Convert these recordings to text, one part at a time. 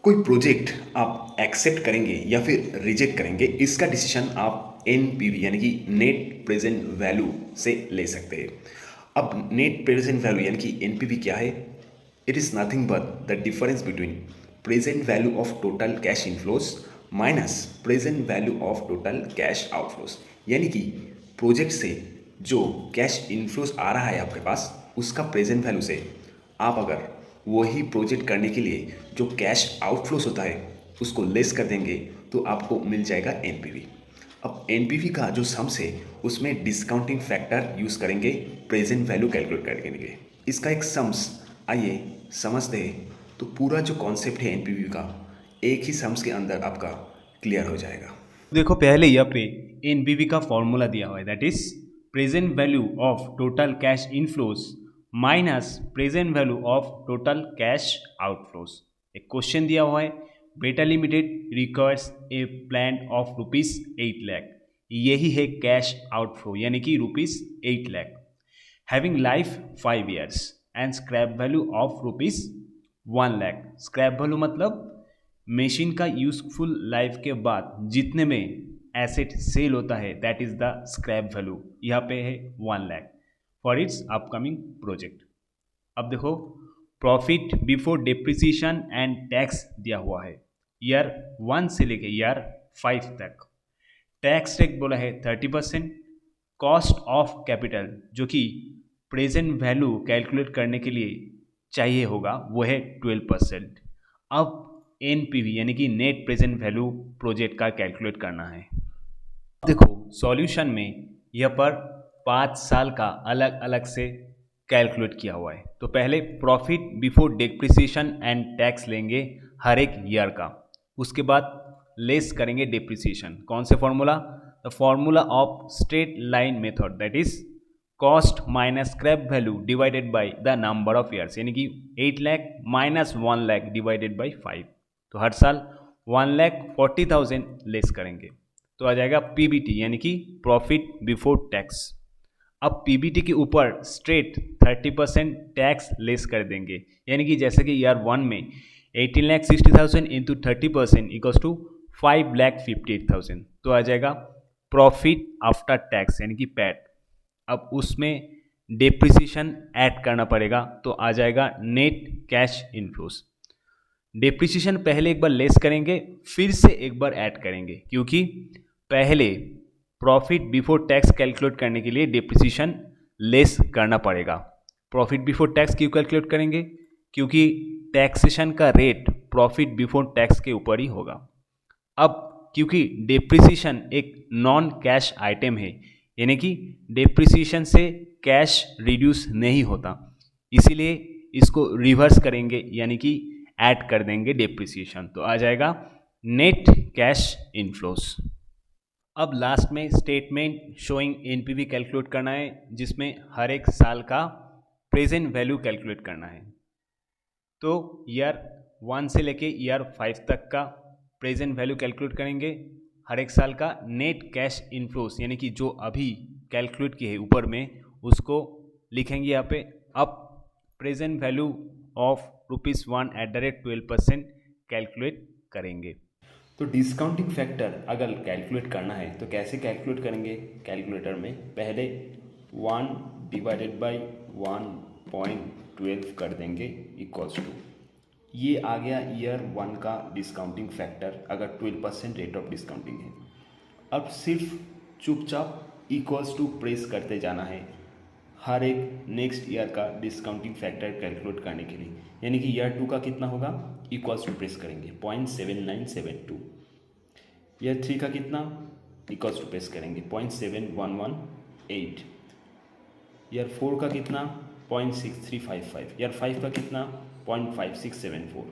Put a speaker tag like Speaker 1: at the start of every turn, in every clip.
Speaker 1: कोई प्रोजेक्ट आप एक्सेप्ट करेंगे या फिर रिजेक्ट करेंगे, इसका डिसीजन आप एनपीवी यानी कि नेट प्रेजेंट वैल्यू से ले सकते हैं। अब नेट प्रेजेंट वैल्यू यानी कि एनपीवी क्या है? It is nothing but the difference between present value of total cash inflows minus present value of total cash outflows. यानी कि प्रोजेक्ट से जो कैश इनफ्लोज आ रहा है आपके पास, उसका प्रेजेंट वैल्यू से आप अगर वही प्रोजेक्ट करने के लिए जो कैश आउटफ्लोस होता है उसको लेस कर देंगे तो आपको मिल जाएगा एनपीवी। अब एनपीवी का जो सम्स है उसमें डिस्काउंटिंग फैक्टर यूज़ करेंगे प्रेजेंट वैल्यू कैलकुलेट करने के लिए। इसका एक सम्स आइए समझते हैं, तो पूरा जो कॉन्सेप्ट है एनपीवी का एक ही सम्स के अंदर आपका क्लियर हो जाएगा।
Speaker 2: देखो पहले यहाँ पे एनपीवी का फॉर्मूला दिया हुआ है, that is present value of total cash inflows minus present value of total cash outflows. एक क्वेश्चन दिया हुआ है, बेटा limited requires a plan of ₹8 lakh. यही है कैश आउटफ्लो यानी कि ₹8 lakh, having life 5 years and scrap value of ₹1 lakh. Scrap value मतलब मशीन का यूजफुल लाइफ के बाद जितने में एसेट सेल होता है, that is the scrap value. यहाँ पे है 1 lakh for its upcoming project. अब देखो profit before depreciation and tax दिया हुआ है ईयर 1 से लेके ईयर 5 तक। टैक्स रेट बोला है 30%। कॉस्ट ऑफ कैपिटल जो कि प्रेजेंट वैल्यू कैलकुलेट करने के लिए चाहिए होगा वो है 12%। अब एनपीवी यानी कि नेट प्रेजेंट वैल्यू प्रोजेक्ट का कैलकुलेट करना है। देखो सॉल्यूशन में यह पर 5 साल का अलग अलग से कैलकुलेट किया हुआ है। तो पहले profit before depreciation and tax लेंगे हर एक ईयर का, उसके बाद लेस करेंगे डिप्रिसिएशन। कौन से formula? The formula of straight line method, that is cost minus scrap value divided by the number of years, यानी कि 8 lakh minus 1 lakh divided by 5। तो हर साल 1,40,000 लेस करेंगे तो आ जाएगा पीबीटी यानी कि प्रॉफिट बिफोर टैक्स। अब पीबीटी के ऊपर स्ट्रेट 30% टैक्स लेस कर देंगे, यानी कि जैसे कि ईयर 1 में 18,60,000 इंटू 30% इक्वल्स टू 5,58,000। तो आ जाएगा प्रॉफिट आफ्टर टैक्स यानी कि पैट। अब उसमें डेप्रिसिएशन ऐड करना पड़ेगा तो आ जाएगा नेट कैश इनफ्लोस। डेप्रिसिएशन पहले एक बार लेस करेंगे फिर से एक बार ऐड करेंगे, क्योंकि पहले प्रॉफिट बिफोर टैक्स कैलकुलेट करने के लिए डेप्रिसिएशन लेस करना पड़ेगा। प्रॉफिट बिफोर टैक्स क्यों कैलकुलेट करेंगे? क्योंकि टैक्सेशन का रेट प्रॉफिट बिफोर टैक्स के ऊपर ही होगा। अब क्योंकि डेप्रिसिएशन एक नॉन कैश आइटम है, यानी कि डेप्रिसिएशन से कैश रिड्यूस नहीं होता, इसीलिए इसको रिवर्स करेंगे यानी कि ऐड कर देंगे डेप्रिसिएशन, तो आ जाएगा नेट कैश इनफ्लोस। अब लास्ट में स्टेटमेंट शोइंग एनपीवी कैलकुलेट करना है, जिसमें हर एक साल का प्रेजेंट वैल्यू कैलकुलेट करना है। तो ईयर 1 से लेके ईयर 5 तक का प्रेजेंट वैल्यू कैलकुलेट करेंगे, हर एक साल का नेट कैश इनफ्लोस यानी कि जो अभी कैलकुलेट किए है ऊपर में उसको लिखेंगे यहाँ पे। अब present value of ₹1 at the rate 12% calculate करेंगे।
Speaker 1: तो डिस्काउंटिंग फैक्टर अगर कैलकुलेट करना है तो कैसे कैलकुलेट करेंगे? कैलकुलेटर में पहले 1 डिवाइडेड बाई 1.12 कर देंगे इक्वल्स टू, ये आ गया ईयर 1 का डिस्काउंटिंग फैक्टर अगर 12% रेट ऑफ डिस्काउंटिंग है। अब सिर्फ चुपचाप इक्वल्स टू प्रेस करते जाना है हर एक नेक्स्ट ईयर का डिस्काउंटिंग फैक्टर कैलकुलेट करने के लिए, यानी कि ईयर 2 का कितना होगा इक्वल्स टू प्रेस करेंगे 0.7972। ईयर 3 का कितना इक्वल्स टू प्रेस करेंगे 0.7118। ईयर 4 का कितना 0.6355। ईयर 5 का कितना 0.5674।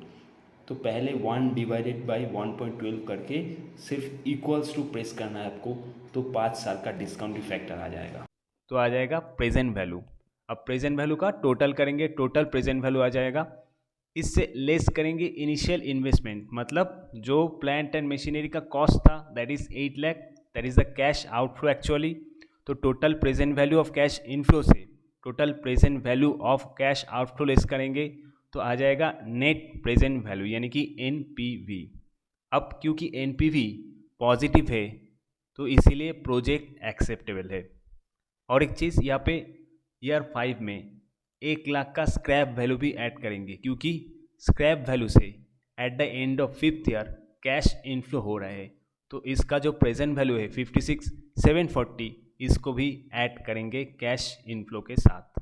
Speaker 1: तो पहले 1 डिवाइडेड बाई 1.12 करके सिर्फ इक्वल्स टू प्रेस करना है आपको, तो 5 साल का डिस्काउंटिंग फैक्टर आ जाएगा।
Speaker 2: तो आ जाएगा प्रेजेंट वैल्यू। अब प्रेजेंट वैल्यू का टोटल करेंगे, टोटल प्रेजेंट वैल्यू आ जाएगा। इससे लेस करेंगे इनिशियल इन्वेस्टमेंट, मतलब जो प्लांट एंड मशीनरी का कॉस्ट था that is 8 lakh, that is the cash outflow actually. तो total present value of cash inflow से total present value of cash outflow less करेंगे तो आ जाएगा नेट प्रेजेंट वैल्यू यानी कि NPV। अब क्योंकि NPV पॉजिटिव है तो इसीलिए प्रोजेक्ट एक्सेप्टेबल है। और एक चीज़ यहाँ पे ईयर 5 में 1 लाख का स्क्रैप वैल्यू भी ऐड करेंगे, क्योंकि स्क्रैप वैल्यू से at the end of 5th year cash inflow हो रहा है। तो इसका जो प्रेजेंट वैल्यू है 56,740, इसको भी ऐड करेंगे कैश इनफ्लो के साथ।